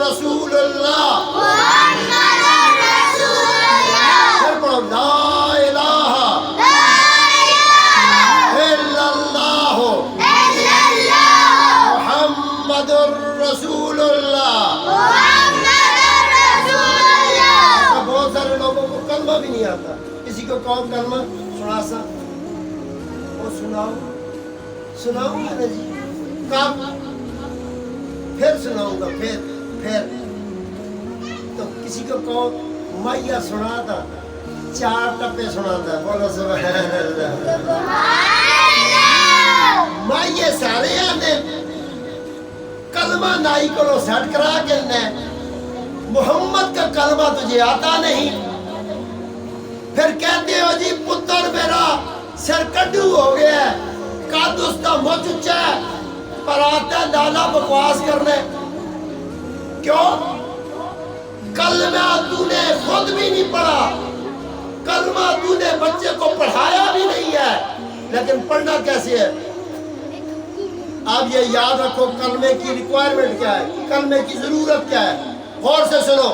رسول اللہ پھر پڑھو لا الہ الا اللہ محمد رسول اللہ. بہت سارے لوگوں کو کلمہ بھی نہیں آتا. کسی کو کون کلمہ سنا سا وہ سناؤں گا نا جی. کب؟ پھر سناؤں گا. پھر تو کسی کو کون مائیا سنا تھا 4 ٹپے سنا تھا. بولو سبحان اللہ. مائیے سارے آنے کلمہ نائی کو لو سیٹ کرا کے محمد کا کلمہ تجھے آتا نہیں. پھر کہتے ہو جی پتر میرا سر کڈو ہو گیا ہے قد اس کا مچ اچا ہے پر آتا ہے لالا بکواس کرنے. کیوں؟ کلمہ تو نے خود بھی نہیں پڑھا, کلمہ تو نے بچے کو پڑھایا بھی نہیں ہے, لیکن پڑھنا کیسے ہے؟ آپ یہ یاد رکھو کلمے کی ریکوائرمنٹ کیا ہے, کلمے کی ضرورت کیا ہے. غور سے سنو,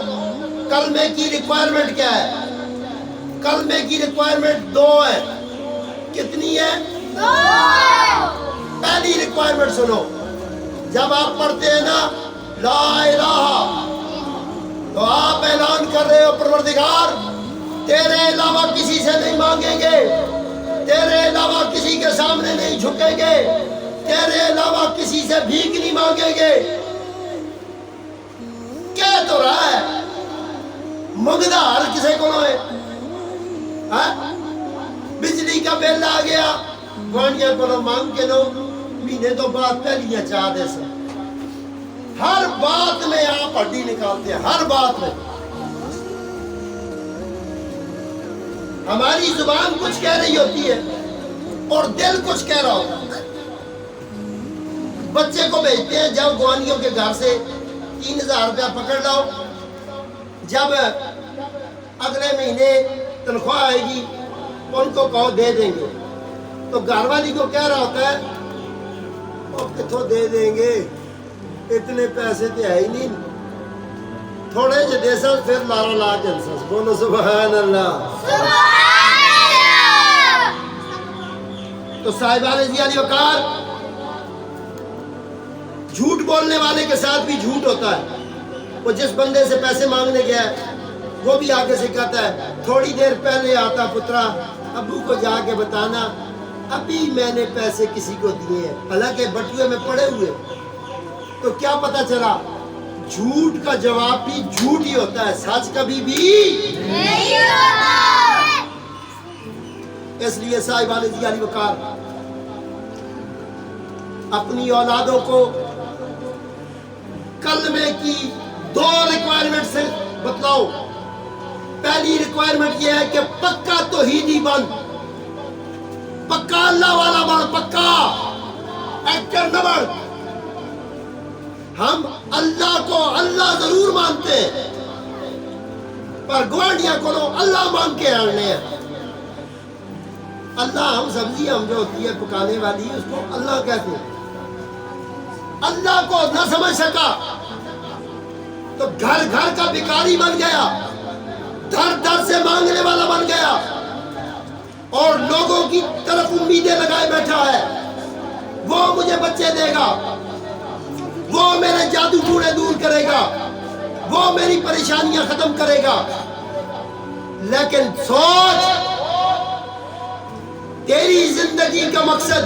کلمے کی ریکوائرمنٹ کیا ہے؟ کلمے کی ریکوائرمنٹ 2 ہے. کتنی ہے؟ 2. پہلی ریکوائرمنٹ سنو, جب آپ پڑھتے ہیں نا لا الہ تو آپ اعلان کر رہے ہو پروردگار تیرے علاوہ کسی سے نہیں مانگیں گے, تیرے علاوہ کسی کے سامنے نہیں جھکیں گے, تیرے علاوہ کسی سے بھیک نہیں مانگیں گے. کہہ تو رہا ہے منگدا ہر کسی کو ہے. بجلی کا بل آ گیا گوانڈیاں کو مانگ کے لو مہینے تو بعد پہلیاں چاہ دے سن. ہر بات میں آپ ہڈی نکالتے ہیں, ہر بات میں. ہماری زبان کچھ کہہ رہی ہوتی ہے اور دل کچھ کہہ رہا ہوتا ہے. بچے کو بھیجتے ہیں جب گوانیوں کے گھر سے 3000 روپیہ پکڑ لاؤ, جب اگلے مہینے تنخواہ آئے گی ان کو کہو دے دیں گے, تو گھر والی کو کہہ رہا ہوتا ہے وہ کتوں دے دیں گے, اتنے پیسے تو ہے ہی نہیں, تھوڑے جو دے سا پھر لارا لا کے انساس. بولو سبحان اللہ. تو صاحبان عزیز علی وقار, جھوٹ بولنے والے کے ساتھ بھی جھوٹ ہوتا ہے. وہ جس بندے سے پیسے مانگنے گیا ہے وہ بھی آگے سے کہتا ہے تھوڑی دیر پہلے آتا پترا ابو کو جا کے بتانا ابھی میں نے پیسے کسی کو دیے ہیں, حالانکہ بٹوے میں پڑے ہوئے. تو کیا پتا چلا جھوٹ کا جواب بھی جھوٹ ہی ہوتا ہے, سچ کبھی بھی نہیں ہوتا. اس لیے صاحبان علی وقار اپنی اولادوں کو کلمے کی 2 ریکوائرمنٹ سے بتلاؤ. پہلی ریکوائرمنٹ یہ ہے کہ پکا توحیدی بن, پکا اللہ والا بن, پکا ایکٹر نہ بن. ہم اللہ کو اللہ ضرور مانتے ہیں پر گوانڈیاں کو اللہ مان کے آنے ہیں. اللہ ہم سبزی ہم جو ہوتی ہے پکانے والی اس کو اللہ کہتے ہیں. اللہ کو نہ سمجھ سکا تو گھر گھر کا بھکاری بن گیا, در در سے مانگنے والا بن گیا اور لوگوں کی طرف امیدیں لگائے بیٹھا ہے. وہ مجھے بچے دے گا, وہ میرے جادو ٹوڑے دور کرے گا, وہ میری پریشانیاں ختم کرے گا. لیکن سوچ تیری زندگی کا مقصد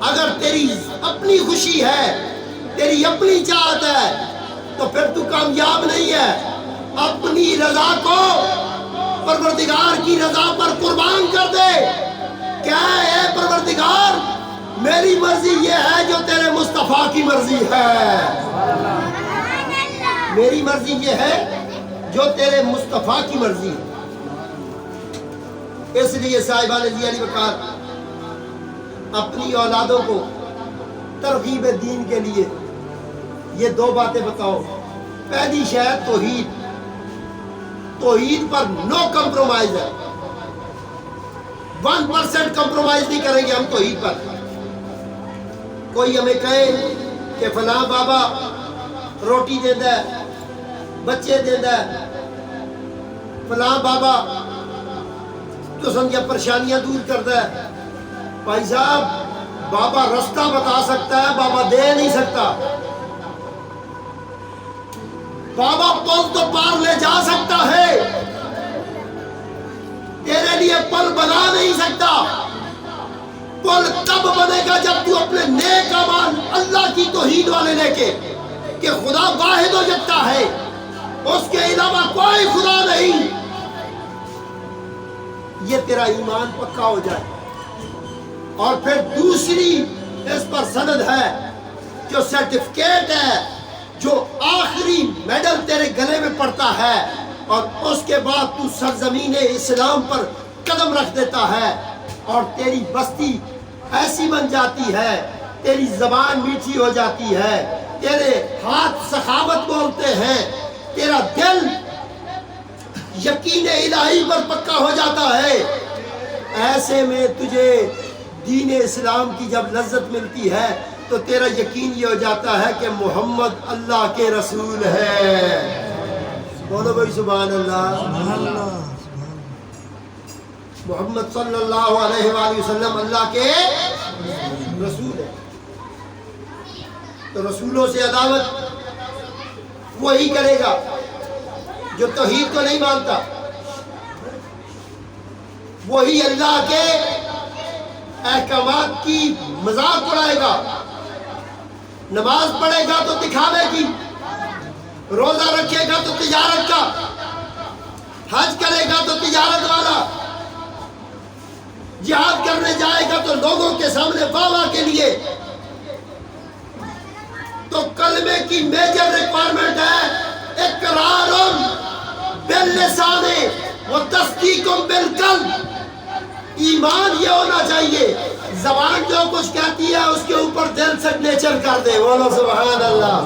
اگر تیری اپنی خوشی ہے, تیری اپنی چاہت ہے تو پھر تو کامیاب نہیں ہے. اپنی رضا کو پروردگار کی رضا پر قربان کر دے. کیا ہے پروردگار میری مرضی یہ ہے جو تیرے مصطفیٰ کی مرضی ہے, میری مرضی یہ ہے جو تیرے مصطفیٰ کی مرضی ہے. اس لیے صاحبان علی وقار اپنی اولادوں کو ترغیب دین کے لیے یہ 2 باتیں بتاؤ. پہلی شاید توحید, توحید پر نو کمپرومائز ہے, 1% کمپرومائز نہیں کریں گے ہم توحید پر. کوئی ہمیں کہے کہ فلاں بابا روٹی دینا ہے، بچے دینا ہے، فلاں بابا تو سمجھا پریشانیاں دور کرتا ہے۔ بھائی صاحب بابا رستہ بتا سکتا ہے، بابا دے نہیں سکتا۔ بابا پل تو پار لے جا سکتا ہے، تیرے لیے پل بنا نہیں سکتا۔ پل تب بنے گا جب تو اپنے نیک اعمال اللہ کی توحید والے لے کے کہ خدا واحد و یکتا ہے، اس کے علاوہ کوئی خدا نہیں، یہ تیرا ایمان پکا ہو جائے۔ اور پھر دوسری اس پر سند ہے، جو سرٹیفکیٹ ہے، جو آخری میڈل تیرے گلے میں پڑتا ہے، اور اس کے بعد تو سرزمین اسلام پر قدم رکھ دیتا ہے، اور تیری بستی ایسی بن جاتی ہے، تیری زبان میٹھی ہو جاتی ہے، تیرے ہاتھ سخاوت بولتے ہیں، تیرا دل یقین الہی پر پکا ہو جاتا ہے۔ ایسے میں تجھے دین اسلام کی جب لذت ملتی ہے تو تیرا یقین یہ ہو جاتا ہے کہ محمد اللہ کے رسول ہے۔ بولو بھائی سبحان اللہ۔ محمد صلی اللہ علیہ وآلہ وسلم اللہ کے رسول ہے، تو رسولوں سے عداوت وہی کرے گا جو توحید کو نہیں مانتا، وہی اللہ کے احکامات کی مذاق اڑائے گا۔ نماز پڑھے گا تو دکھاوے کی، روزہ رکھے گا تو تجارت کا، حج کرے گا تو تجارت والا، جہاد کرنے جائے گا تو لوگوں کے سامنے واہ واہ کے لیے۔ تو کلمے کی میجر ریکوائرمنٹ ہے اقرار باللسان و تصدیق بالقلب۔ ایمان یہ ہونا چاہیے زبان جو کچھ کہتی ہے اس کے اوپر دل سگنیچر کر دے۔ بولو سبحان اللہ۔